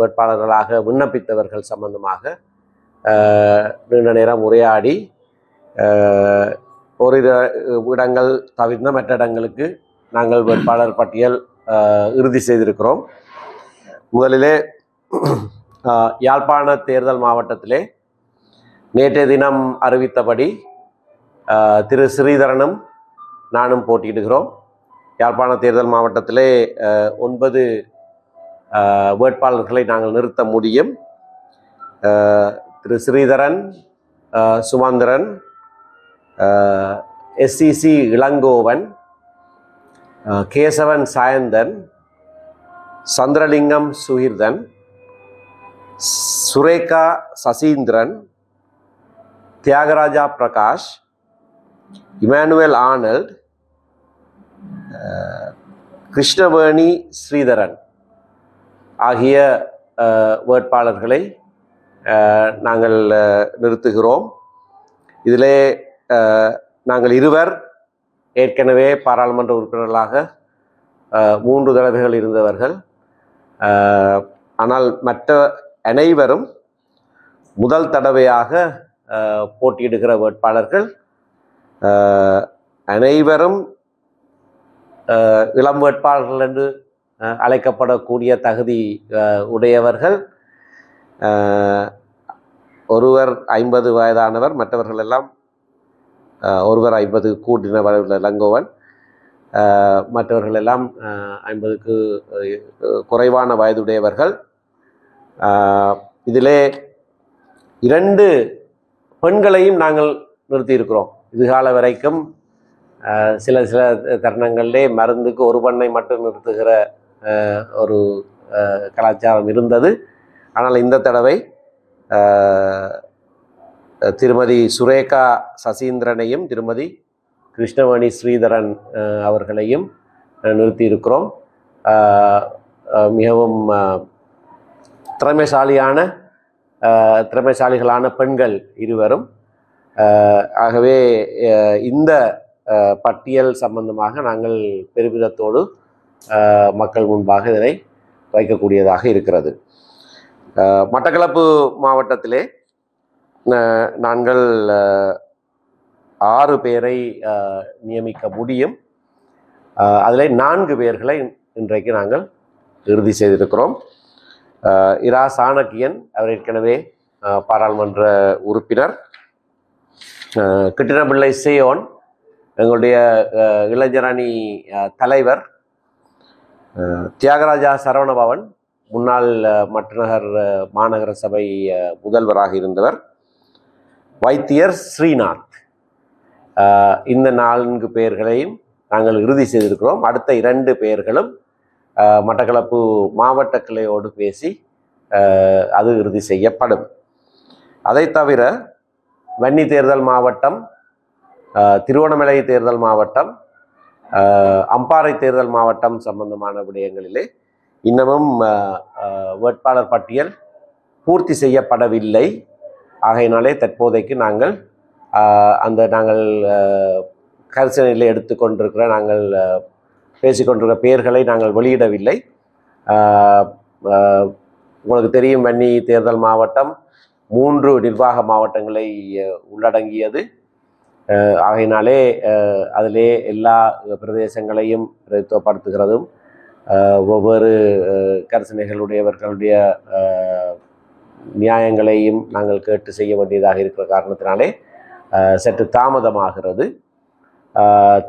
வேட்பாளர்களாக விண்ணப்பித்தவர்கள் சம்பந்தமாக நீண்ட நேரம் உரையாடி ஓரிரு இடங்கள் தவிர்ந்த மற்ற இடங்களுக்கு நாங்கள் வேட்பாளர் பட்டியல் இறுதி செய்திருக்கிறோம். முதலிலே யாழ்ப்பாண தேர்தல் மாவட்டத்திலே நேற்றைய தினம் அறிவித்தபடி திரு ஸ்ரீதரனும் நானும் போட்டியிடுகிறோம். யாழ்ப்பாண தேர்தல் மாவட்டத்திலே 9 வேட்பாளர்களை நாங்கள் நிறுத்த முடியும். திரு Sritharan, Sumanthiran, SCC Ilangovan, Kesavan Sayanthan, Chandralingam Suhirthan, Sureka Sasindran, Thiyagaraja Prakash, Emmanuel Arnold, Krishnaveni Sritharan ஆகிய வேட்பாளர்களை நாங்கள் நிறுத்துகிறோம். இதிலே நாங்கள் இருவர் ஏற்கனவே பாராளுமன்ற உறுப்பினர்களாக 3 தடவைகள் இருந்தவர்கள். ஆனால் மற்ற அனைவரும் முதல் தடவையாக போட்டியிடுகிற வேட்பாளர்கள். அனைவரும் இளம் வேட்பாளர்கள் என்று அழைக்கப்படக்கூடிய தகுதி உடையவர்கள். ஒருவர் 50 வயதானவர், மற்றவர்கள் எல்லாம் ஒருவர் 50 கூட்டின இளங்கோவன், மற்றவர்கள் எல்லாம் 50க்கு குறைவான வயதுடையவர்கள். இதிலே 2 பெண்களையும் நாங்கள் நிறுத்தியிருக்கிறோம். இதுகால வரைக்கும் சில தருணங்களிலே மருந்துக்கு ஒரு பெண்ணை மட்டும் நிறுத்துகிற ஒரு கலாச்சாரம் இருந்தது. ஆனால் இந்த தடவை திருமதி சுரேகா சசீந்திரனையும் திருமதி கிருஷ்ணவேணி ஸ்ரீதரன் அவர்களையும் நிறுத்தியிருக்கிறோம். மிகவும் திறமைசாலிகளான பெண்கள் இருவரும். ஆகவே இந்த பட்டியல் சம்பந்தமாக நாங்கள் பெருமிதத்தோடு மக்கள் முன்பாக இதனை வைக்கக்கூடியதாக இருக்கிறது. மட்டக்களப்பு மாவட்டத்திலே நாங்கள் 6 பேரை நியமிக்க முடியும். அதில் 4 பேர்களை இன்றைக்கு நாங்கள் இறுதி செய்திருக்கிறோம். இரா சாணக்கியன், அவர் ஏற்கனவே பாராளுமன்ற உறுப்பினர். கிட்டினபிள்ளை சேயோன் எங்களுடைய இளைஞரணி தலைவர். தியாகராஜா சரவணபவன் முன்னாள் மட்டநகர் மாநகர சபை முதல்வராக இருந்தவர். வைத்தியர் ஸ்ரீநாத். இந்த 4 பேர்களையும் நாங்கள் இறுதி செய்திருக்கிறோம். அடுத்த 2 பேர்களும் மட்டக்களப்பு மாவட்ட கிளையோடு பேசி அது இறுதி செய்யப்படும். அதை தவிர வன்னி தேர்தல் மாவட்டம், திருவோணமலை தேர்தல் மாவட்டம், அம்பாறை தேர்தல் மாவட்டம் சம்பந்தமான விடயங்களிலே இன்னமும் வேட்பாளர் பட்டியல் பூர்த்தி செய்யப்படவில்லை. ஆகையினாலே தற்போதைக்கு நாங்கள் நாங்கள் கரிசனையில் எடுத்துக்கொண்டிருக்கிற நாங்கள் பேசிக்கொண்டிருக்கிற பெயர்களை நாங்கள் வெளியிடவில்லை. உங்களுக்கு தெரியும், வன்னி தேர்தல் மாவட்டம் 3 நிர்வாக மாவட்டங்களை உள்ளடங்கியது. ஆகையினாலே அதிலே எல்லா பிரதேசங்களையும் பிரதித்துவப்படுத்துகிறதும் ஒவ்வொரு கரிசனைகளுடையவர்களுடைய நியாயங்களையும் நாங்கள் கேட்டு செய்ய வேண்டியதாக இருக்கிற காரணத்தினாலே சற்று தாமதமாகிறது.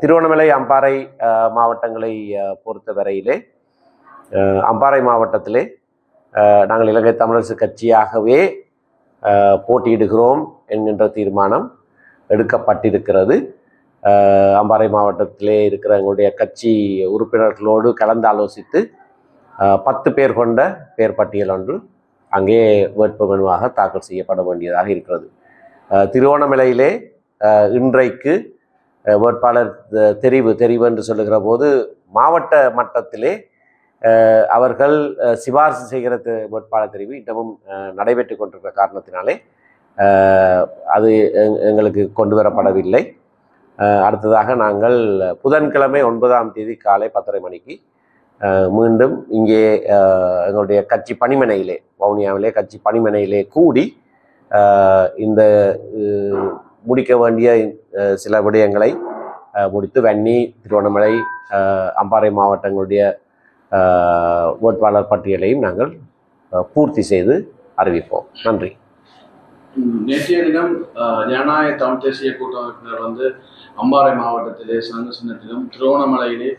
திருவண்ணாமலை, அம்பாறை மாவட்டங்களை பொறுத்தவரையிலே அம்பாறை மாவட்டத்திலே நாங்கள் இலங்கை தமிழரசு கட்சியாகவே போட்டியிடுகிறோம் என்கின்ற தீர்மானம் எடுக்கப்பட்டிருக்கிறது. அம்பாறை மாவட்டத்திலே இருக்கிற எங்களுடைய கட்சி உறுப்பினர்களோடு கலந்தாலோசித்து 10 பேர் கொண்ட பேர் பட்டியல் ஒன்று அங்கே வேட்புமனுவாக தாக்கல் செய்யப்பட வேண்டியதாக இருக்கிறது. திருவோணமலையிலே இன்றைக்கு வேட்பாளர் தெரிவு என்று சொல்லுகிற போது மாவட்ட மட்டத்திலே அவர்கள் சிபாரிசு செய்கிற வேட்பாளர் தெரிவு இன்னமும் நடைபெற்று கொண்டிருக்கிற காரணத்தினாலே அது எங்களுக்கு கொண்டு வரப்படவில்லை. அடுத்ததாக நாங்கள் புதன்கிழமை 9ஆம் தேதி காலை 10:30 மணிக்கு மீண்டும் இங்கே எங்களுடைய கட்சி பணிமனையிலே வவுனியாவிலே கட்சி பணிமனையிலே கூடி இந்த முடிக்க வேண்டிய சில விடயங்களை முடித்து வன்னி, திருவண்ணாமலை, அம்பாறை மாவட்டங்களுடைய வேட்பாளர் பட்டியலையும் நாங்கள் பூர்த்தி செய்து அறிவிப்போம். நன்றி. நேற்றைய தினம் ஜனநாயக தமிழ் தேசிய கூட்டமைப்பினர் அம்பாறை மாவட்டத்திலே சங்க சின்னத்திலும் திருவண்ணாமலையிலே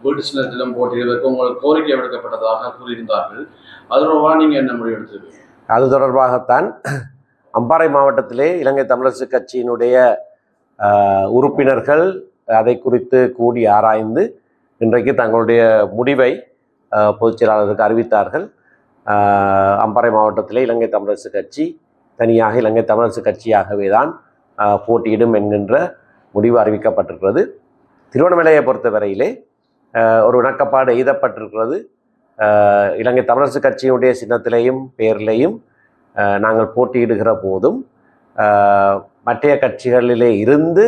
வீட்டு சின்னத்திலும் போட்டியிடுவதற்கு உங்களுக்கு கோரிக்கை விடுக்கப்பட்டதாக கூறியிருந்தார்கள். அது தொடர்பாக நீங்கள் என்ன முடிவு எடுத்திருக்கீங்க? அது தொடர்பாகத்தான் அம்பாறை மாவட்டத்திலே இலங்கை தமிழரசு கட்சியினுடைய உறுப்பினர்கள் அதை குறித்து கூடி ஆராய்ந்து இன்றைக்கு தங்களுடைய முடிவை பொதுச் செயலாளருக்கு அறிவித்தார்கள். அம்பாறை மாவட்டத்திலே இலங்கை தமிழரசு கட்சி தனியாக இலங்கை தமிழரசு கட்சியாகவே தான் போட்டியிடும் என்கின்ற முடிவு அறிவிக்கப்பட்டிருக்கிறது. திருவண்ணாமலையை பொறுத்தவரையிலே ஒரு இணக்கப்பாடு எய்தப்பட்டிருக்கிறது. இலங்கை தமிழரசு கட்சியினுடைய சின்னத்திலேயும் பேரிலேயும் நாங்கள் போட்டியிடுகிற போதும் மற்ற கட்சிகளிலே இருந்து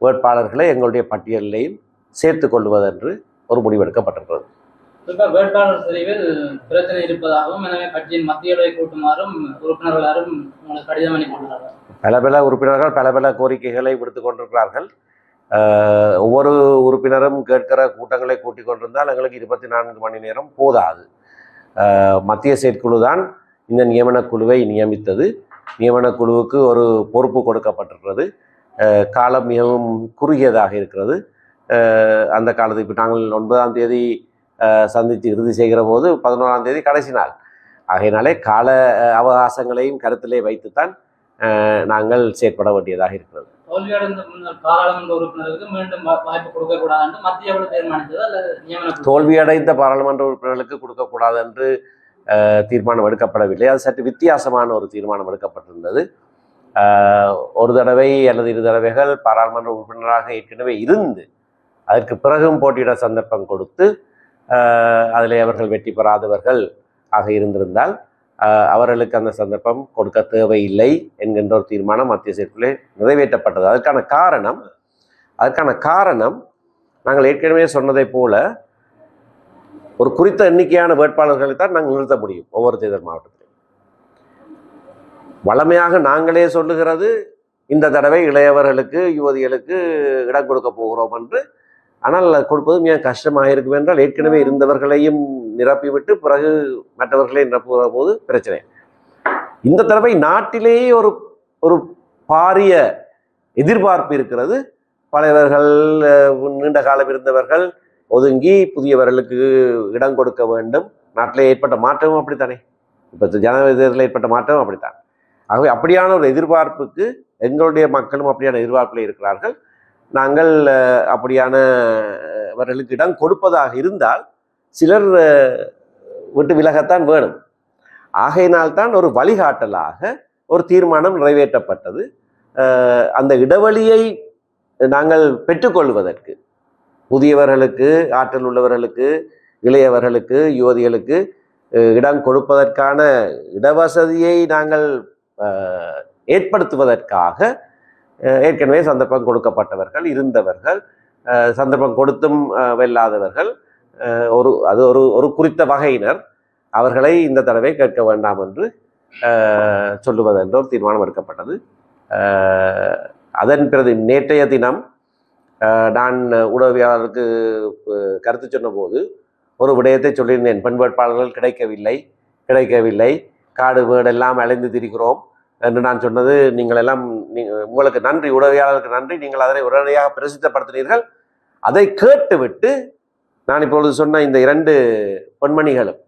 வேட்பாளர்களை எங்களுடைய பட்டியலிலேயும் சேர்த்து கொள்வதென்று ஒரு முடிவெடுக்கப்பட்டிருக்கிறது. வேட்பாளர் தெரிவில் பிரச்சனை இருப்பதாகவும், எனவே கட்சியின் மத்திய கூட்டுமாறும் உறுப்பினர்களும் கடிதம் அனுப்பியுள்ளார்கள். பல உறுப்பினர்கள் பல கோரிக்கைகளை விடுத்துக் கொண்டிருக்கிறார்கள். ஒவ்வொரு உறுப்பினரும் கேட்கிற கூட்டங்களை கூட்டிக் கொண்டிருந்தால் எங்களுக்கு 24 மணி நேரம் போதாது. மத்திய செயற்குழு தான் இந்த நியமன குழுவை நியமித்தது. நியமன குழுவுக்கு ஒரு பொறுப்பு கொடுக்கப்பட்டிருக்கிறது. காலம் மிகவும் குறுகியதாக இருக்கிறது. அந்த காலத்துக்கு நாங்கள் 9ஆம் தேதி சந்தித்து இறுதி செய்கிற போது 11ஆம் தேதி கடைசி நாள். ஆகையினாலே கால அவகாசங்களையும் கருத்திலே வைத்துத்தான் நாங்கள் செயற்பட வேண்டியதாக இருக்கிறது. பாராளுமன்ற உறுப்பினர்களுக்கு மீண்டும் வாய்ப்பு கொடுக்கக்கூடாது என்று மத்திய குழு தீர்மானித்தது அல்லது தோல்வியடைந்த பாராளுமன்ற உறுப்பினர்களுக்கு கொடுக்கக்கூடாது என்று தீர்மானம் எடுக்கப்படவில்லை. அது சற்று வித்தியாசமான ஒரு தீர்மானம் எடுக்கப்பட்டிருந்தது. ஒரு தடவை அல்லது 2 தடவைகள் பாராளுமன்ற உறுப்பினராக ஏற்கனவே இருந்து அதற்கு பிறகும் போட்டியிட சந்தர்ப்பம் கொடுத்து அதில் அவர்கள் வெற்றி பெறாதவர்கள் ஆக இருந்திருந்தால் அவர்களுக்கு அந்த சந்தர்ப்பம் கொடுக்க தேவையில்லை என்கின்ற ஒரு தீர்மானம் மத்திய செயற்குழுவிலே நிறைவேற்றப்பட்டது. அதற்கான காரணம் நாங்கள் ஏற்கனவே சொன்னதை போல ஒரு குறித்த எண்ணிக்கையான வேட்பாளர்களை தான் நாங்கள் நிறுத்த முடியும். ஒவ்வொரு தேர்தல் மாவட்டத்திலும் வளமையாக நாங்களே சொல்லுகிறது இந்த தடவை இளையவர்களுக்கு யுவதிகளுக்கு இடம் கொடுக்க போகிறோம் என்று. ஆனால் கொடுப்பது மிக கஷ்டமாக இருக்கும் என்றால் ஏற்கனவே இருந்தவர்களையும் நிரப்பிவிட்டு பிறகு மற்றவர்களை நிரப்புகிற போது பிரச்சனை. இந்த தடவை நாட்டிலேயே ஒரு பாரிய எதிர்பார்ப்பு இருக்கிறது. பழையவர்கள், நீண்ட காலம் இருந்தவர்கள் ஒதுங்கி புதியவர்களுக்கு இடம் கொடுக்க வேண்டும். நாட்டிலே ஏற்பட்ட மாற்றமும் அப்படித்தானே. இப்போ ஜனவரி தேர்தலில் ஏற்பட்ட மாற்றமும் அப்படித்தான். ஆகவே அப்படியான ஒரு எதிர்பார்ப்புக்கு எங்களுடைய மக்களும் அப்படியான எதிர்பார்ப்பில் இருக்கிறார்கள். நாங்கள் அப்படியானவர்களுக்கு இடம் கொடுப்பதாக இருந்தால் சிலர் விட்டு விலகத்தான் வேணும். ஆகையினால்தான் ஒரு வழிகாட்டலாக ஒரு தீர்மானம் நிறைவேற்றப்பட்டது. அந்த இடைவெளியை நாங்கள் பெற்றுக்கொள்வதற்கு புதியவர்களுக்கு, ஆற்றல் உள்ளவர்களுக்கு, இளையவர்களுக்கு, யுவதிகளுக்கு இடம் கொடுப்பதற்கான இடவசதியை நாங்கள் ஏற்படுத்துவதற்காக ஏற்கனவே சந்தர்ப்பம் கொடுக்கப்பட்டவர்கள் இருந்தவர்கள், சந்தர்ப்பம் கொடுத்தும் வெல்லாதவர்கள், ஒரு குறித்த வகையினர், அவர்களை இந்த தடவை கேட்க வேண்டாம் என்று சொல்லுவதென்ற ஒரு தீர்மானம் எடுக்கப்பட்டது. அதன் பிறகு நேற்றைய தினம் நான் ஊடகவியலாளருக்கு கருத்து சொன்னபோது ஒரு விடயத்தை சொல்லியிருந்தேன். பெண் வேட்பாளர்கள் கிடைக்கவில்லை, காடு வீடெல்லாம் அலைந்து திரிகிறோம் என்று நான் சொன்னது. உங்களுக்கு நன்றி, ஊடகவியலாளருக்கு நன்றி, நீங்கள் அதனை உடனடியாக பிரசித்தப்படுத்தினீர்கள். அதை கேட்டுவிட்டு நான் இப்பொழுது சொன்ன இந்த 2 பெண்மணிகளும்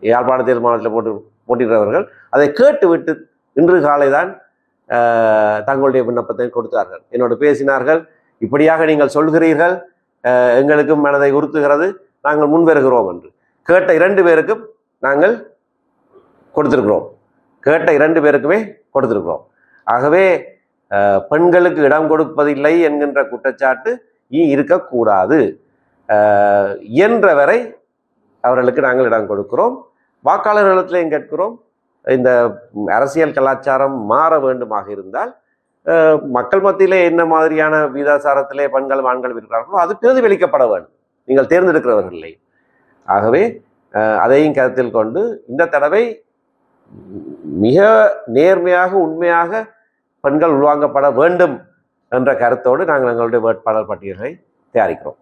யாழ்ப்பாண தேர்தல் மாவட்டத்தில் போட்டியிடுறவர்கள் அதை கேட்டுவிட்டு இன்று காலை தான் தங்களுடைய விண்ணப்பத்தை கொடுத்தார்கள். என்னோடு பேசினார்கள். இப்படியாக நீங்கள் சொல்கிறீர்கள், எங்களுக்கும் மனதை உறுத்துகிறது, நாங்கள் முன்வருகிறோம் என்று. கேட்ட 2 பேருக்கும் நாங்கள் கொடுத்திருக்கிறோம். கேட்ட 2 பேருக்குமே கொடுத்திருக்கிறோம். ஆகவே பெண்களுக்கு இடம் கொடுப்பதில்லை என்கின்ற குற்றச்சாட்டு இருக்கக்கூடாது. இயன்றவரை அவர்களுக்கு நாங்கள் இடம் கொடுக்கிறோம். வாக்காளர்களிடத்திலையும் கேட்கிறோம். இந்த அரசியல் கலாச்சாரம் மாற வேண்டுமாக இருந்தால் மக்கள் மத்தியிலே என்ன மாதிரியான வீதாசாரத்திலே பெண்கள் ஆண்கள் இருக்கிறார்களோ அது பிரதிபலிக்கப்பட வேண்டும். நீங்கள் தேர்ந்தெடுக்கிறவர்களை ஆகவே அதையும் கருத்தில் கொண்டு இந்த தடவை மிக நேர்மையாக உண்மையாக பெண்கள் உள்வாங்கப்பட வேண்டும் என்ற கருத்தோடு நாங்கள் எங்களுடைய வேட்பாளர் பட்டியலை தயாரிக்கிறோம்.